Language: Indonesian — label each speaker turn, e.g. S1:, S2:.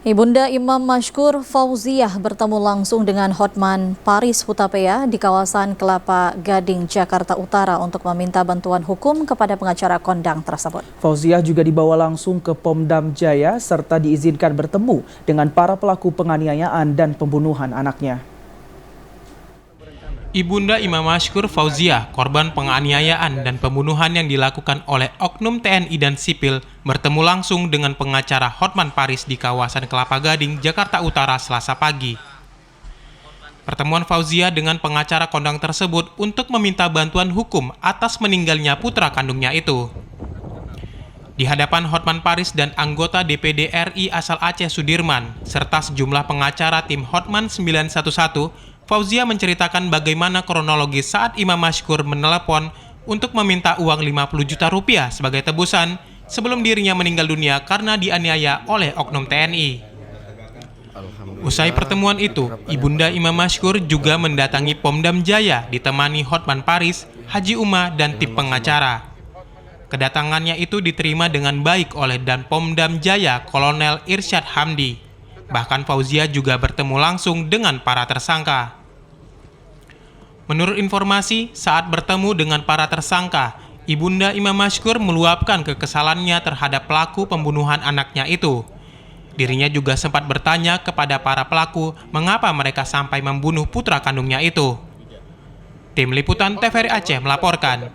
S1: Ibunda Imam Mashkur Fauziah bertemu langsung dengan Hotman Paris Hutapea di kawasan Kelapa Gading, Jakarta Utara untuk meminta bantuan hukum kepada pengacara kondang tersebut.
S2: Fauziah juga dibawa langsung ke Pomdam Jaya serta diizinkan bertemu dengan para pelaku penganiayaan dan pembunuhan anaknya.
S3: Ibunda Imam Mashkur Fauziah, korban penganiayaan dan pembunuhan yang dilakukan oleh oknum TNI dan sipil, bertemu langsung dengan pengacara Hotman Paris di kawasan Kelapa Gading, Jakarta Utara, Selasa pagi. Pertemuan Fauziah dengan pengacara kondang tersebut untuk meminta bantuan hukum atas meninggalnya putra kandungnya itu. Di hadapan Hotman Paris dan anggota DPD RI asal Aceh Sudirman, serta sejumlah pengacara tim Hotman 911, Fauziah menceritakan bagaimana kronologis saat Imam Mashkur menelepon untuk meminta uang 50 juta rupiah sebagai tebusan sebelum dirinya meninggal dunia karena dianiaya oleh oknum TNI. Usai pertemuan itu, Ibunda Imam Mashkur juga mendatangi Pomdam Jaya ditemani Hotman Paris, Haji Uma, dan tim pengacara. Kedatangannya itu diterima dengan baik oleh Dan Pomdam Jaya Kolonel Irsyad Hamdi. Bahkan Fauziah juga bertemu langsung dengan para tersangka. Menurut informasi, saat bertemu dengan para tersangka, Ibunda Imam Mashkur meluapkan kekesalannya terhadap pelaku pembunuhan anaknya itu. Dirinya juga sempat bertanya kepada para pelaku mengapa mereka sampai membunuh putra kandungnya itu. Tim Liputan TVRI Aceh melaporkan.